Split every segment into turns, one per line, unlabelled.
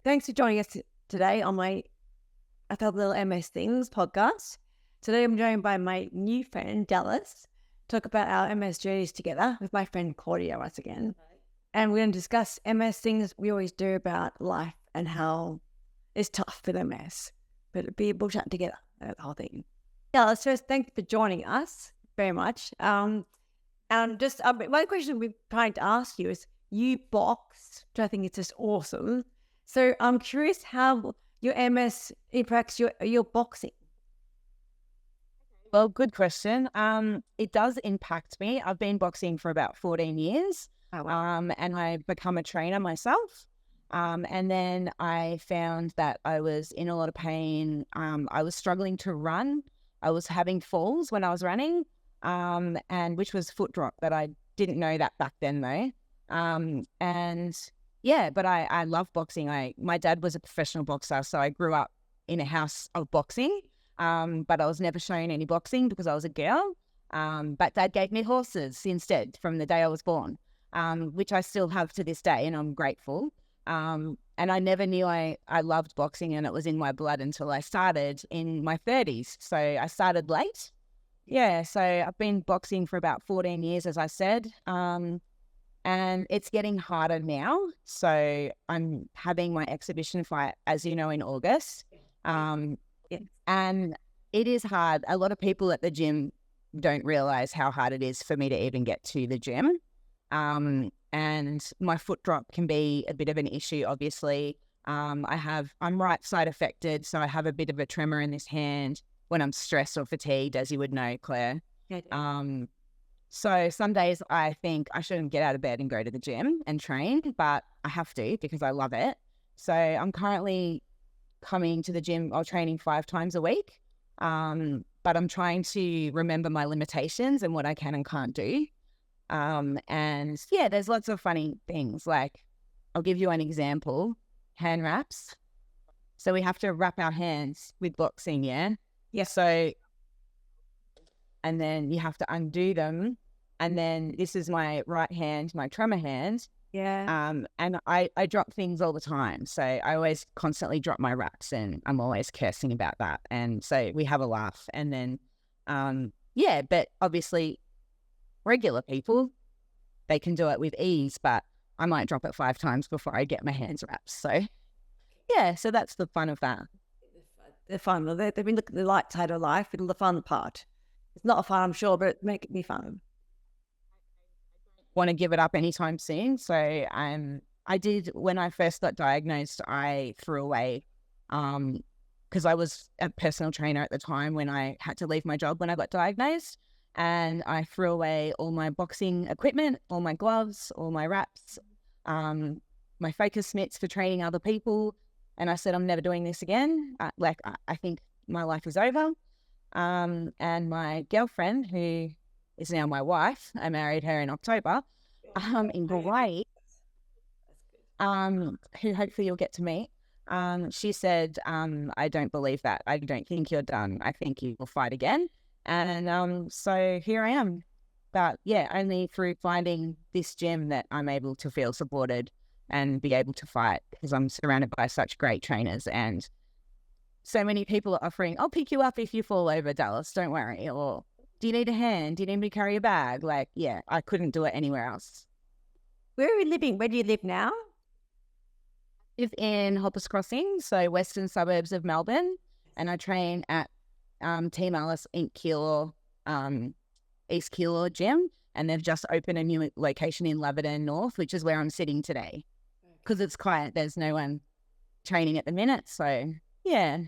Thanks for joining us today on my I Felt Little MS Things podcast. Today I'm joined by my new friend, Dallas, talk about our MS journeys together with my friend Claudia once again. And we're going to discuss MS things we always do about life and how it's tough with MS, but it'd be a bull chat together, the whole thing. Dallas, first, thank you for joining us very much. And just one question we're trying to ask you is, you box, which I think is just awesome. So I'm curious how your MS impacts your boxing.
Well, good question. It does impact me. I've been boxing for about 14 years.
Oh, wow.
And I become a trainer myself. And then I found that I was in a lot of pain. I was struggling to run. I was having falls when I was running, and which was foot drop, but I didn't know that back then though. But I love boxing. My dad was a professional boxer, so I grew up in a house of boxing. But I was never shown any boxing because I was a girl. But Dad gave me horses instead from the day I was born, which I still have to this day, and I'm grateful. And I never knew I loved boxing and it was in my blood until I started in my 30s. So I started late. Yeah, so I've been boxing for about 14 years, as I said. And it's getting harder now. So I'm having my exhibition fight, as you know, in August. And it is hard. A lot of people at the gym don't realize how hard it is for me to even get to the gym. And my foot drop can be a bit of an issue, obviously. I'm right side affected, so I have a bit of a tremor in this hand when I'm stressed or fatigued, as you would know, Claire. So some days I think I shouldn't get out of bed and go to the gym and train, but I have to because I love it. So I'm currently coming to the gym or training 5 times a week. But I'm trying to remember my limitations and what I can and can't do. There's lots of funny things. Like, I'll give you an example. Hand wraps. So we have to wrap our hands with boxing, yeah?
Yeah.
So, and then you have to undo them. And then this is my right hand, my tremor hand.
Yeah.
And I drop things all the time. So I always constantly drop my wraps and I'm always cursing about that. And so we have a laugh. And then, but obviously regular people, they can do it with ease, but I might drop it 5 times before I get my hands wrapped. So yeah, so that's the fun of that.
The fun. They've been looking at the light side of life, and the fun part. It's not fun, I'm sure, but it make me fun.
Want to give it up anytime soon. So I did, when I first got diagnosed, I threw away, because I was a personal trainer at the time when I had to leave my job when I got diagnosed, and I threw away all my boxing equipment, all my gloves, all my wraps, my focus mitts for training other people. And I said, I'm never doing this again. I think my life is over. And my girlfriend, who is now my wife, I married her in October, in Hawaii, who hopefully you'll get to meet. She said, I don't believe that. I don't think you're done. I think you will fight again. And so here I am. But yeah, only through finding this gym that I'm able to feel supported and be able to fight, because I'm surrounded by such great trainers and so many people are offering, I'll pick you up if you fall over, Dallas, don't worry. Or, do you need a hand? Do you need me to carry a bag? Like, yeah, I couldn't do it anywhere else.
Where are you living? Where do you live now?
I live in Hoppers Crossing, so western suburbs of Melbourne, and I train at Team Ellis in Keilor, East Keilor Gym, and they've just opened a new location in Laverton North, which is where I'm sitting today, because it's quiet. There's no one training at the minute, so yeah.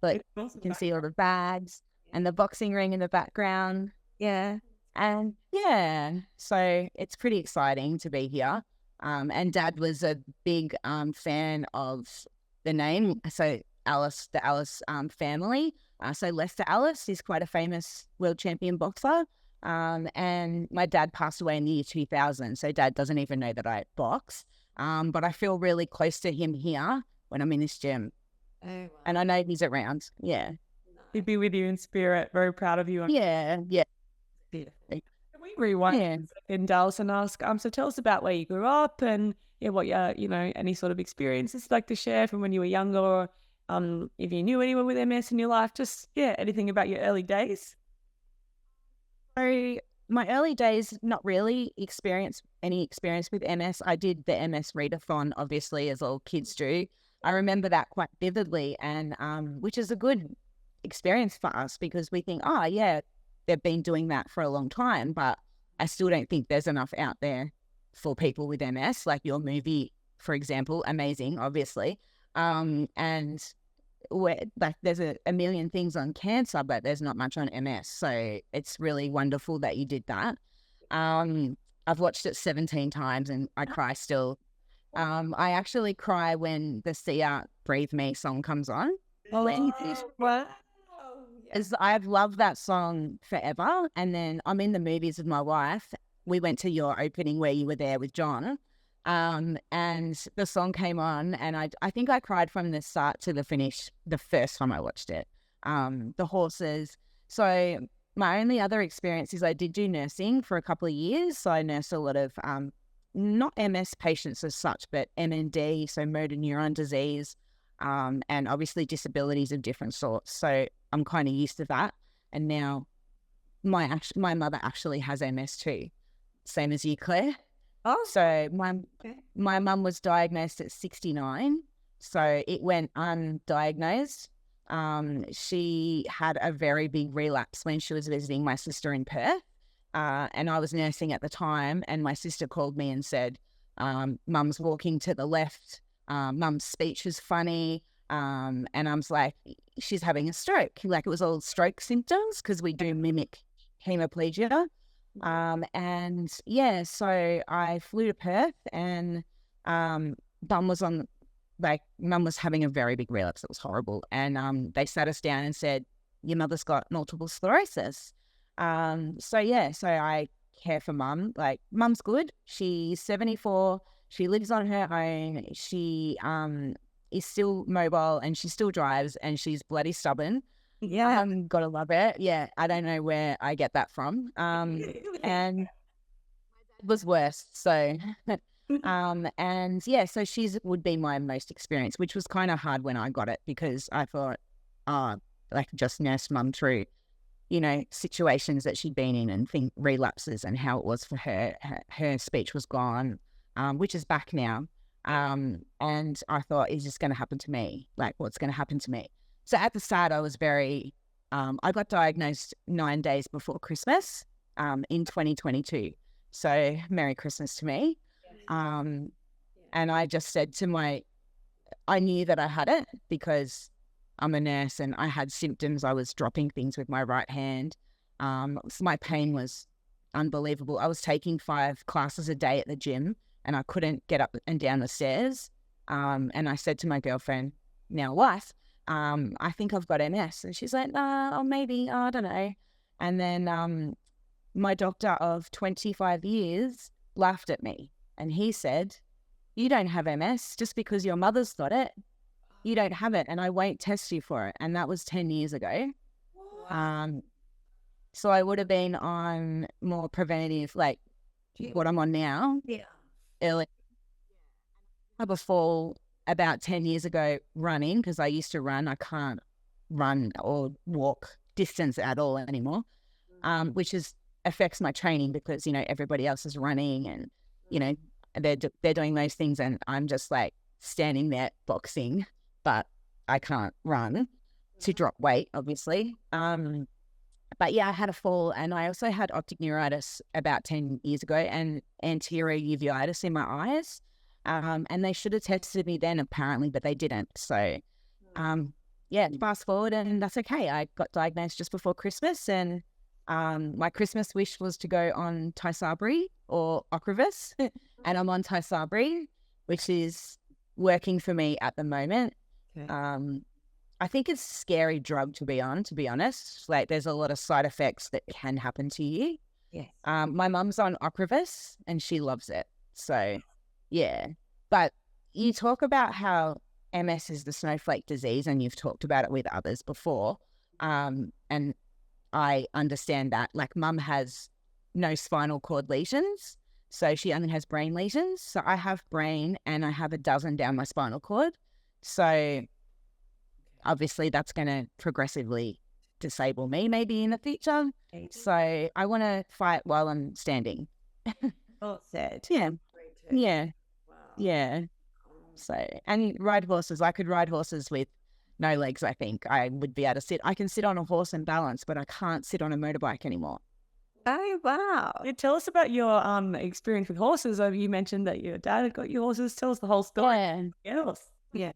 But you can see all the bags and the boxing ring in the background.
Yeah.
And yeah, so it's pretty exciting to be here. And Dad was a big fan of the name. So Ellis, the Ellis family. So Lester Ellis is quite a famous world champion boxer. And my dad passed away in the year 2000. So Dad doesn't even know that I box. But I feel really close to him here when I'm in this gym.
Oh, wow.
And I know he's around. Yeah.
He'd be with you in spirit. Very proud of you.
Yeah.
Can we rewind in Dallas and ask, so tell us about where you grew up and what your, any sort of experiences you'd like to share from when you were younger, or if you knew anyone with MS in your life, just, anything about your early days.
So my early days, not really any experience with MS. I did the MS readathon, obviously, as all kids do. I remember that quite vividly, and which is a good experience for us because we think, oh yeah, they've been doing that for a long time, but I still don't think there's enough out there for people with MS. Like your movie, for example, amazing, obviously, and like there's a million things on cancer, but there's not much on MS. So it's really wonderful that you did that. I've watched it 17 times and I cry still. I actually cry when the Sia Breathe Me song comes on.
Wow.
As I've loved that song forever. And then I'm in the movies with my wife. We went to your opening where you were there with John. And the song came on and I think I cried from the start to the finish the first time I watched it. The horses. So my only other experience is I did do nursing for a couple of years. So I nursed a lot of not MS patients as such, but MND, so motor neuron disease, and obviously disabilities of different sorts. So I'm kind of used to that. And now my mother actually has MS too, same as you, Claire.
Oh,
So my mum was diagnosed at 69, so it went undiagnosed. She had a very big relapse when she was visiting my sister in Perth, and I was nursing at the time, and my sister called me and said, mum's walking to the left, mum's speech is funny, and I was like, she's having a stroke. Like it was all stroke symptoms because we do mimic hemiplegia. And yeah, so I flew to Perth and mum was having a very big relapse. It was horrible. And they sat us down and said, your mother's got multiple sclerosis. So I care for mum. Like mum's good. She's 74. She lives on her own. She is still mobile and she still drives and she's bloody stubborn.
yeah.
Gotta love it. Yeah, I don't know where I get that from. And it was worse. So, and yeah, so she's would be my most experienced, which was kind of hard when I got it because I thought, like just nursed mum through, situations that she'd been in and think relapses and how it was for her. Her speech was gone, which is back now. And I thought, is this going to happen to me? Like, what's going to happen to me? So at the start, I was very, I got diagnosed 9 days before Christmas in 2022. So Merry Christmas to me. And I just said I knew that I had it because I'm a nurse and I had symptoms. I was dropping things with my right hand. So my pain was unbelievable. I was taking 5 classes a day at the gym and I couldn't get up and down the stairs. And I said to my girlfriend, now wife, I think I've got MS. And she's like, or maybe, I don't know. And then my doctor of 25 years laughed at me and he said, you don't have MS just because your mother's got it. You don't have it and I won't test you for it. And that was 10 years ago. So I would have been on more preventative, like what I'm on now.
Yeah.
Early. I have a fall about 10 years ago running because I used to run. I can't run or walk distance at all anymore, which affects my training because, everybody else is running and, they're doing those things and I'm just like standing there boxing, but I can't run to drop weight, obviously. But yeah, I had a fall and I also had optic neuritis about 10 years ago and anterior uveitis in my eyes. And they should have tested me then apparently, but they didn't. So, fast forward and that's okay. I got diagnosed just before Christmas and my Christmas wish was to go on Tysabri or Ocrevus and I'm on Tysabri, which is working for me at the moment. Okay. I think it's a scary drug to be on, to be honest. Like there's a lot of side effects that can happen to you.
Yes.
My mum's on Ocrevus and she loves it. So, yeah. But you talk about how MS is the snowflake disease and you've talked about it with others before. And I understand that. Like mum has no spinal cord lesions. So she only has brain lesions. So I have brain and I have a dozen down my spinal cord. So obviously that's going to progressively disable me maybe in the future. So I want to fight while I'm standing.
Well said.
Yeah. Yeah.
Wow.
Yeah. So, and ride horses. I could ride horses with no legs, I think. I would be able to sit. I can sit on a horse and balance, but I can't sit on a motorbike anymore.
Oh, wow.
Yeah, tell us about your experience with horses. You mentioned that your dad had got you horses. Tell us the whole story.
Yeah.
Yes.
Yes.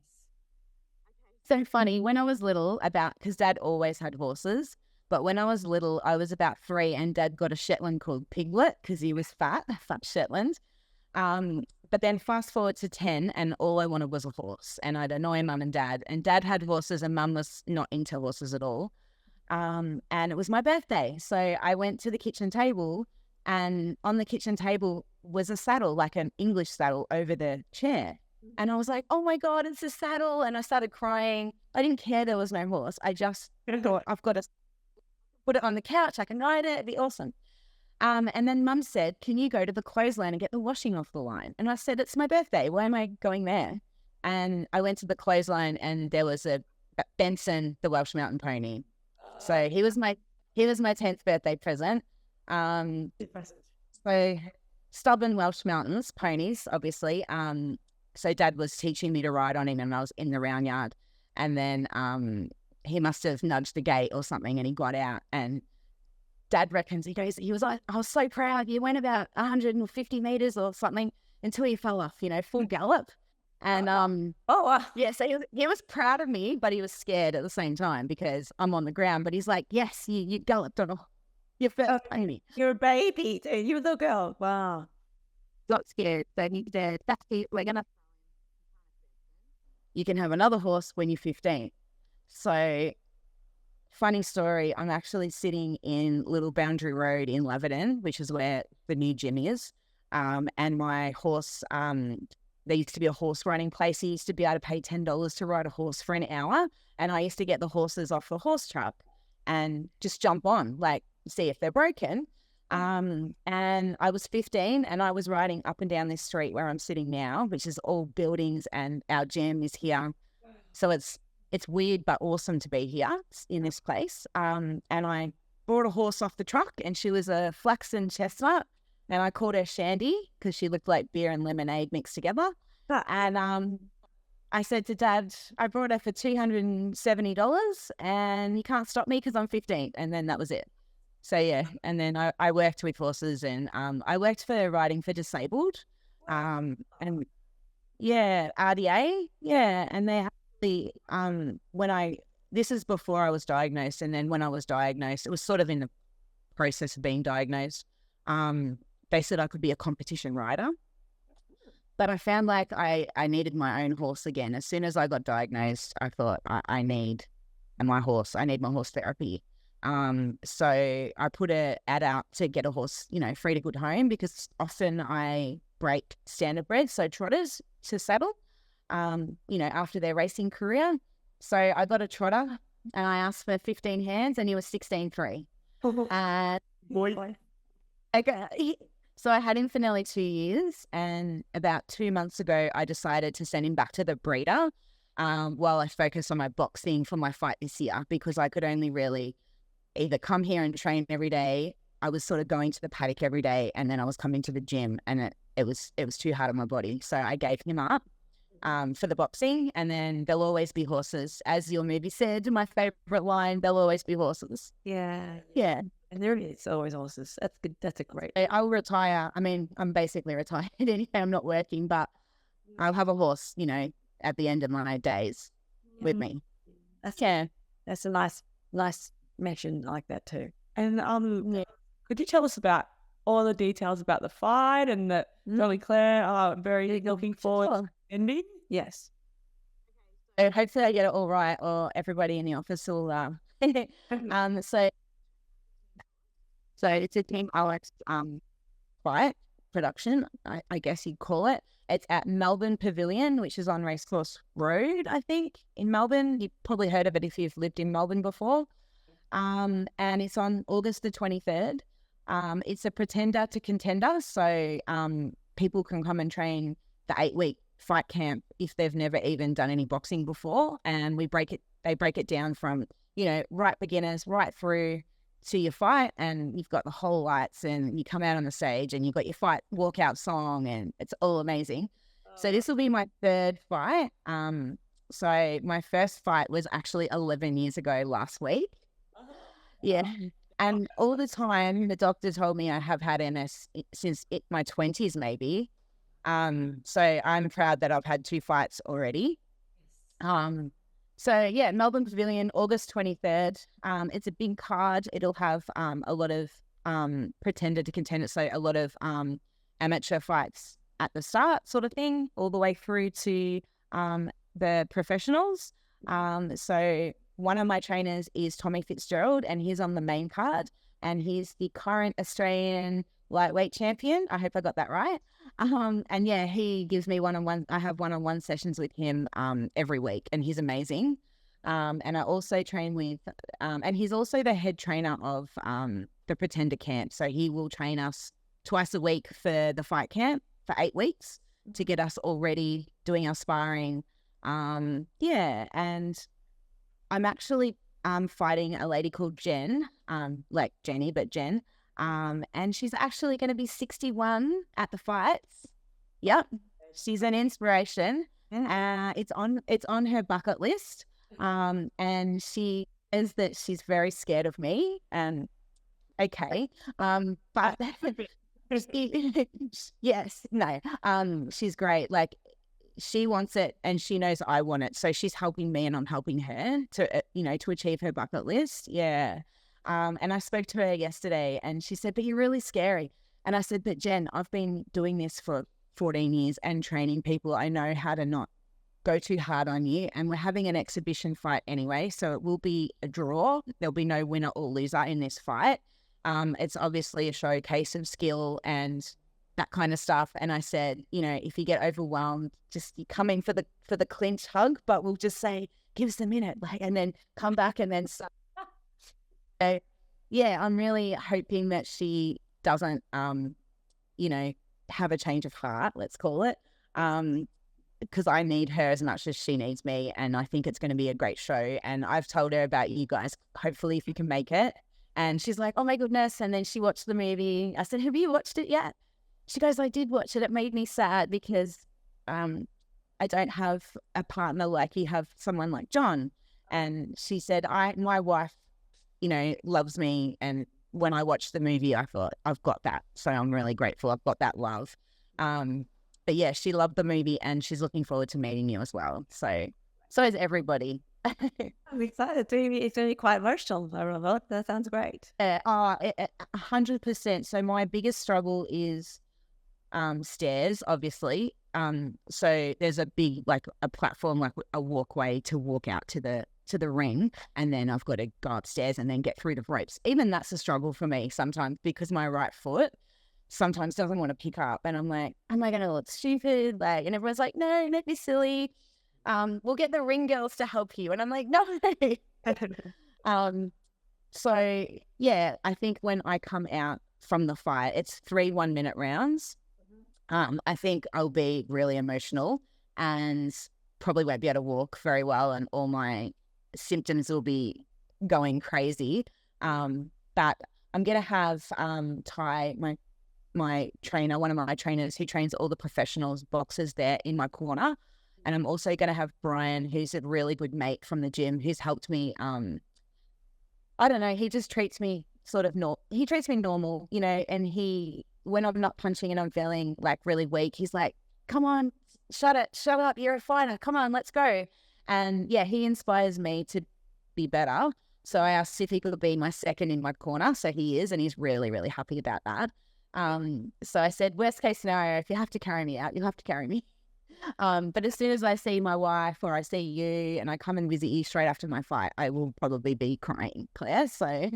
So funny, when I was little, because Dad always had horses, but when I was little, I was about 3 and Dad got a Shetland called Piglet because he was fat Shetland. But then fast forward to 10 and all I wanted was a horse and I'd annoy Mum and Dad. And Dad had horses and Mum was not into horses at all. And it was my birthday. So I went to the kitchen table and on the kitchen table was a saddle, like an English saddle over the chair. And I was like, oh my God, it's a saddle. And I started crying. I didn't care there was no horse. I just thought I've got to put it on the couch. I can ride it. It'd be awesome. And then Mum said, can you go to the clothesline and get the washing off the line? And I said, it's my birthday. Why am I going there? And I went to the clothesline and there was a Benson, the Welsh Mountain Pony. So he was my 10th birthday present. So stubborn Welsh Mountains ponies, obviously. So Dad was teaching me to ride on him and I was in the round yard. And then he must have nudged the gate or something and he got out and Dad reckons, he was like, I was so proud. You went about 150 meters or something until you fell off, full gallop. And yeah, so he was proud of me, but he was scared at the same time because I'm on the ground. But he's like, yes, you galloped on your first pony.
You're a baby. You're a little girl. Wow.
Got scared. So he said, that's it. You can have another horse when you're 15. So funny story, I'm actually sitting in Little Boundary Road in Laverton, which is where the new gym is. And my horse, there used to be a horse running place. You used to be able to pay $10 to ride a horse for an hour. And I used to get the horses off the horse truck and just jump on, see if they're broken. And I was 15 and I was riding up and down this street where I'm sitting now, which is all buildings and our gym is here. So it's weird but awesome to be here in this place. And I brought a horse off the truck and she was a flaxen chestnut and I called her Shandy because she looked like beer and lemonade mixed together. And I said to Dad, I brought her for $270 and you can't stop me because I'm 15. And then that was it. So yeah, and then I worked with horses and I worked for riding for disabled. And yeah, RDA, yeah, and they this is before I was diagnosed, and then when I was diagnosed, it was sort of in the process of being diagnosed. They said I could be a competition rider, but I found like I needed my own horse again. As soon as I got diagnosed, I thought I need my horse therapy. So I put an ad out to get a horse, free to good home because often I break standard bred, so trotters to saddle. After their racing career. So I got a trotter and I asked for 15 hands and he was 16.3. So I had him for nearly 2 years and about 2 months ago, I decided to send him back to the breeder while I focused on my boxing for my fight this year because I could only really either come here and train every day. I was sort of going to the paddock every day and then I was coming to the gym and it was too hard on my body. So I gave him up. For the boxing, and then there'll always be horses. As your movie said, my favorite line, there'll always be horses.
Yeah.
Yeah.
And there is always horses. That's good. That's a great.
I'll retire. I mean, I'm basically retired anyway. I'm not working, but I'll have a horse, at the end of my days with me.
That's a nice mention. I like that too.
And could you tell us about all the details about the fight and that Johnny Claire are very looking forward to ending?
Yes.
So hopefully I get it all right, or everybody in the office will. So it's a Team Ellis fight production, I guess you'd call it. It's at Melbourne Pavilion, which is on Racecourse Road, I think, in Melbourne. You've probably heard of it if you've lived in Melbourne before. And it's on August the 23rd. It's a Pretender to Contender, so people can come and train the 8-week fight camp if they've never even done any boxing before, and they break it down from, you know, right beginners right through to your fight, and you've got the whole lights, and you come out on the stage and you've got your fight walkout song, and it's all amazing. So this will be my 3rd fight. So my first fight was actually 11 years ago last week. Yeah. And all the time, the doctor told me I have had MS since my 20s, maybe. So I'm proud that I've had 2 fights already. So yeah, Melbourne Pavilion, August 23rd. It's a big card. It'll have a lot of Pretender to Contender, so a lot of amateur fights at the start, sort of thing, all the way through to the professionals. So one of my trainers is Tommy Fitzgerald, and he's on the main card, and he's the current Australian lightweight champion. I hope I got that right. And yeah, he gives me one-on-one. I have one-on-one sessions with him every week, and he's amazing. And I also train with, and he's also the head trainer of the Pretender camp. So he will train us twice a week for the fight camp for 8 weeks to get us all ready, doing our sparring. Yeah, and I'm actually fighting a lady called Jen, like Jenny, but Jen. And she's actually going to be 61 at the fights. Yep, she's an inspiration. It's on her bucket list. And she is that she's very scared of me. And okay, but yes, no, she's great. Like, she wants it and she knows I want it. So she's helping me and I'm helping her to, to achieve her bucket list. Yeah. And I spoke to her yesterday and she said, but you're really scary. And I said, but Jen, I've been doing this for 14 years and training people. I know how to not go too hard on you. And we're having an exhibition fight anyway. So it will be a draw. There'll be no winner or loser in this fight. It's obviously a showcase of skill and that kind of stuff. And I said, if you get overwhelmed, just you come in for the clinch hug, but we'll just say, give us a minute, and then come back and then so yeah, I'm really hoping that she doesn't, have a change of heart, let's call it, because I need her as much as she needs me. And I think it's going to be a great show. And I've told her about you guys, hopefully if you can make it. And she's like, oh my goodness. And then she watched the movie. I said, have you watched it yet? She goes, I did watch it. It made me sad because I don't have a partner like you have someone like John. And she said, my wife, loves me. And when I watched the movie, I thought, I've got that. So I'm really grateful. I've got that love. But yeah, she loved the movie and she's looking forward to meeting you as well. So is everybody.
I'm excited. It's going to be quite emotional. That sounds great.
100%. So my biggest struggle is stairs, obviously. So there's a big, a platform, a walkway to walk out to the ring, and then I've got to go upstairs and then get through the ropes. Even that's a struggle for me sometimes because my right foot sometimes doesn't want to pick up, and I'm like, am I going to look stupid? And everyone's like, no, don't be silly. We'll get the ring girls to help you, and I'm like, no. So yeah, I think when I come out from the fight, it's 3 1-minute rounds. I think I'll be really emotional and probably won't be able to walk very well, and all my symptoms will be going crazy. But I'm going to have Ty, my trainer, one of my trainers who trains all the professionals boxers there in my corner. And I'm also going to have Brian, who's a really good mate from the gym, who's helped me. I don't know, he just treats me he treats me normal, and when I'm not punching and I'm feeling really weak, he's like, come on, shut up, you're a fighter, come on, let's go. And yeah, he inspires me to be better. So I asked if he could be my second in my corner. So he is, and he's really, really happy about that. So I said, worst case scenario, if you have to carry me out, you'll have to carry me. But as soon as I see my wife or I see you and I come and visit you straight after my fight, I will probably be crying, Claire. So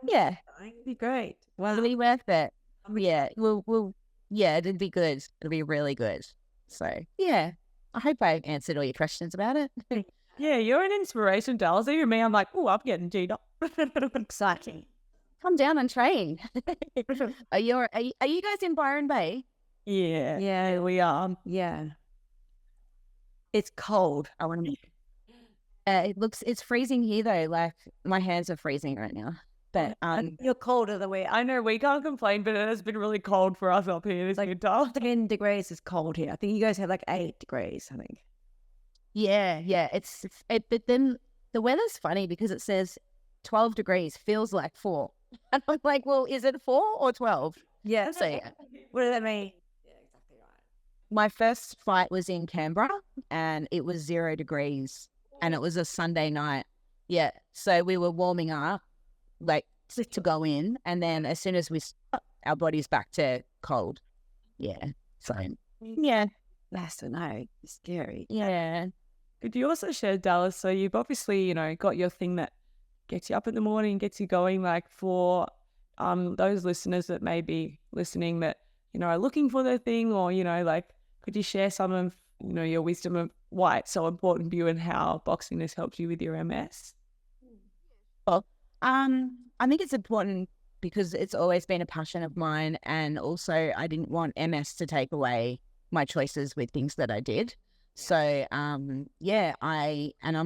yeah,
It'd be great.
Well, it'll be worth it. Yeah, it'd be good. It'll be really good. So yeah, I hope I answered all your questions about it.
Yeah, you're an inspiration, Dallas. Even me, I'm like, oh, I'm getting G'd up.
Exciting.
come down and train. Are you guys in Byron Bay?
Yeah.
Yeah.
We are.
Yeah. It's cold.
I want to. It's freezing here though. Like my hands are freezing right now. But
You're colder than we.
I know we can't complain, but it has been really cold for us up here this winter.
10 degrees is cold here. I think you guys have like 8 degrees, I think.
yeah. But then the weather's funny because it says 12 degrees feels like 4. And I'm like, well, is it 4 or 12?
Yeah.
So yeah.
What does that mean? Yeah, exactly right.
My first fight was in Canberra and it was 0 degrees and it was a Sunday night. Yeah. So we were warming up like to go in, and then as soon as we stop, our body's back to cold. Yeah. So yeah.
That's to know. It's scary.
Yeah.
Could you also share, Dallas? So you've obviously, got your thing that gets you up in the morning, gets you going. Like for those listeners that may be listening that are looking for their thing, or could you share some of your wisdom of why it's so important for you and how boxing has helped you with your MS?
Well, I think it's important because it's always been a passion of mine, and also I didn't want MS to take away my choices with things that I did. So, I'm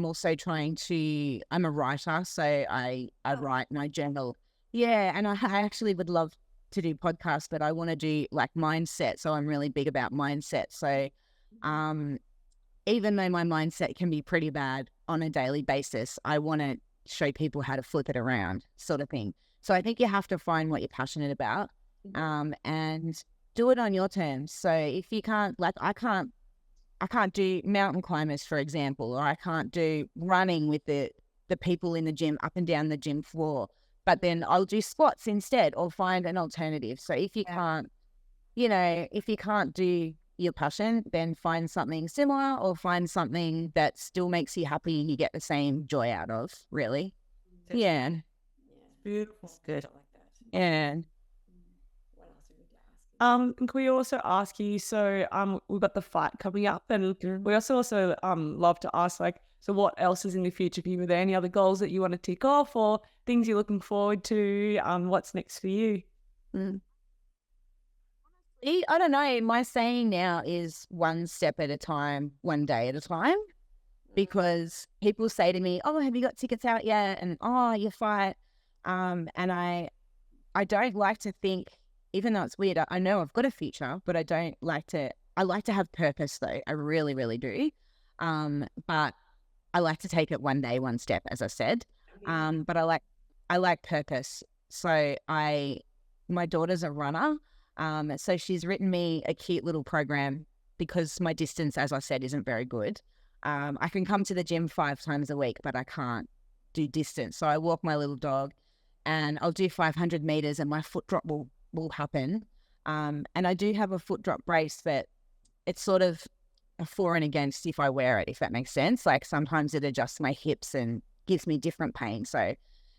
also I'm a writer, so I write my journal. Yeah, and I actually would love to do podcasts, but I want to do like mindset. So I'm really big about mindset. So, even though my mindset can be pretty bad on a daily basis, I want to show people how to flip it around, sort of thing. So I think you have to find what you're passionate about, and do it on your terms. So if you can't, like I can't do mountain climbers, for example, or I can't do running with the people in the gym up and down the gym floor, but then I'll do squats instead or find an alternative. So if you can't, if you can't do your passion, then find something similar or find something that still makes you happy and you get the same joy out of, really. Yeah.
Beautiful.
It's good. I like that.
And
What else do we need to ask?
Can we also ask you, so we've got the fight coming up, and we also love to ask, so what else is in the future for you? Are there any other goals that you want to tick off, or things you're looking forward to? What's next for you?
I don't know. My saying now is one step at a time, one day at a time, because people say to me, "Oh, have you got tickets out yet?" And "Oh, you fight." And I don't like to think, even though it's weird, I know I've got a future, but I like to have purpose though. I really, really do. But I like to take it one day, one step, as I said. But I like purpose. So my daughter's a runner. So she's written me a cute little program because my distance, as I said, isn't very good. I can come to the gym 5 times a week, but I can't do distance. So I walk my little dog and I'll do 500 meters and my foot drop will happen. And I do have a foot drop brace, but it's sort of a for and against if I wear it, if that makes sense. Like sometimes it adjusts my hips and gives me different pain. So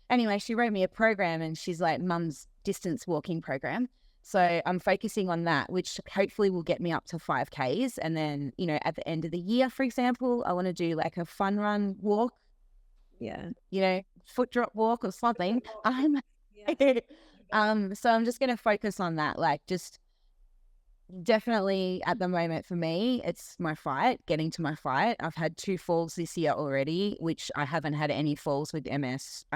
anyway, she wrote me a program and she's like, Mum's distance walking program. So I'm focusing on that, which hopefully will get me up to 5Ks. And then, at the end of the year, for example, I want to do like a fun run walk.
Yeah.
Foot drop walk or something. So I'm just going to focus on that. Like just definitely at the moment for me, it's my fight, getting to my fight. I've had 2 falls this year already, which I haven't had any falls with MS.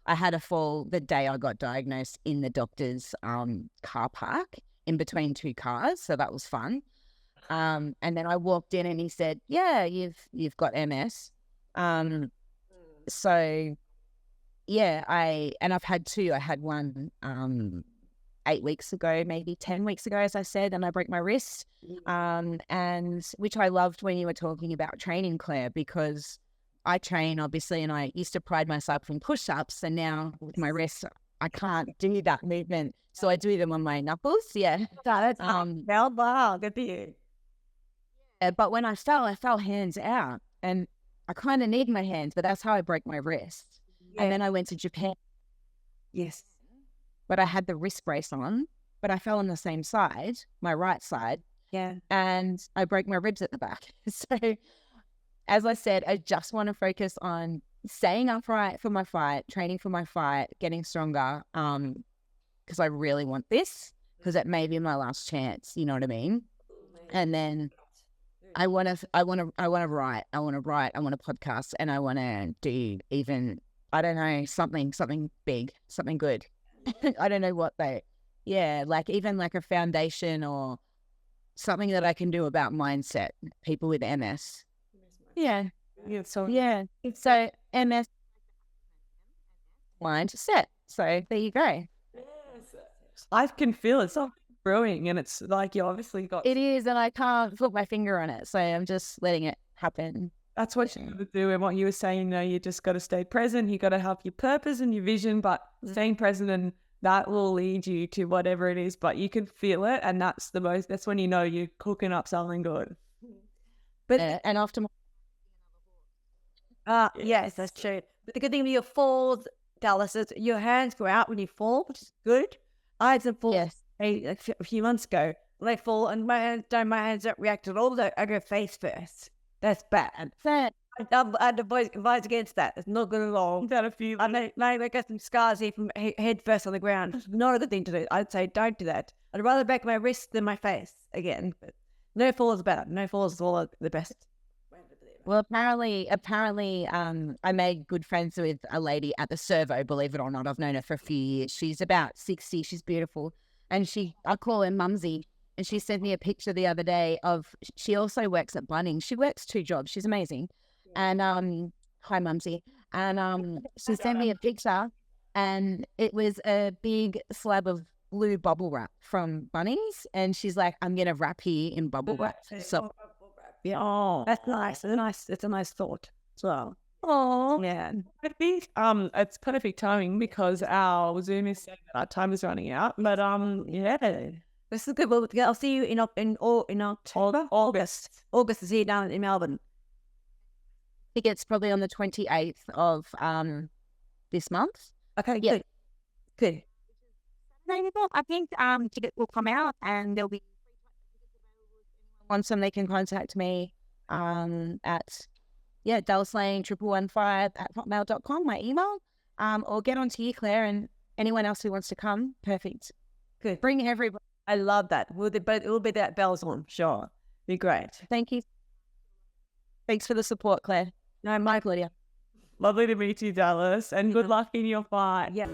I had a fall the day I got diagnosed in the doctor's car park in between 2 cars. So that was fun. And then I walked in and he said, yeah, you've got MS. So yeah, I've had 2. I had one 8 weeks ago, maybe 10 weeks ago, as I said, and I broke my wrist. And which I loved when you were talking about training, Claire, because I train obviously, and I used to pride myself in push-ups, and now with my wrist, I can't do that movement. So I do them on my knuckles. Yeah.
That's wow, good for you.
But when I fell hands out, and I kind of need my hands, but that's how I broke my wrist. Yeah. And then I went to Japan.
Yes.
But I had the wrist brace on, but I fell on the same side, my right side.
Yeah.
And I broke my ribs at the back. So as I said, I just want to focus on staying upright for my fight, training for my fight, getting stronger, because I really want this, because it may be my last chance, you know what I mean? And then I want to write, I want to podcast, and I want to do even, I don't know, something big, something good. I don't know what like even like a foundation or something that I can do about mindset, people with MS. Yeah. So MS mindset. So there you go.
I can feel it. It's not brewing, and it's like you obviously got.
It is, and I can't put my finger on it, so I'm just letting it happen.
That's what you got to do. And what you were saying, though, you just got to stay present. You got to have your purpose and your vision, but staying present, and that will lead you to whatever it is. But you can feel it, and that's when you know you're cooking up something good.
But and after.
Yes, that's true. But the good thing with your falls, Dallas, is your hands go out when you fall, which is good. I had some falls a few months ago. When I fall and my hands don't react at all. I go face first. That's bad. I'd advise against that. It's not good at all. I got some scars here from head first on the ground. It's not a good thing to do. I'd say don't do that. I'd rather break my wrist than my face again. But no fall is better. No fall is all the best.
Well, apparently, I made good friends with a lady at the servo, believe it or not. I've known her for a few years. She's about 60. She's beautiful. And I call her Mumsy. And she sent me a picture the other day she also works at Bunnings. She works 2 jobs. She's amazing. And, hi, Mumsy. And she sent me a picture, and it was a big slab of blue bubble wrap from Bunnings. And she's like, I'm going to wrap here in bubble wrap. So.
Yeah. Oh, that's nice. It's a nice thought as well.
Oh,
yeah.
I think it's perfect timing because our Zoom is saying that our time is running out. But yeah,
this is good. I'll see you in October. August is here down in Melbourne.
I think it's probably on the 28th of this month.
Okay, yeah. Good.
I think tickets will come out, and there'll be once they can contact me at dallasLane1115@hotmail.com, my email, or get onto you, Claire, and anyone else who wants to come. Perfect.
Good.
Bring everybody.
I love that. It will be that bells on, sure. Be great.
Thank you. Thanks for the support, Claire.
No, my pleasure.
Lovely to meet you, Dallas, and good luck in your fight.
Yeah.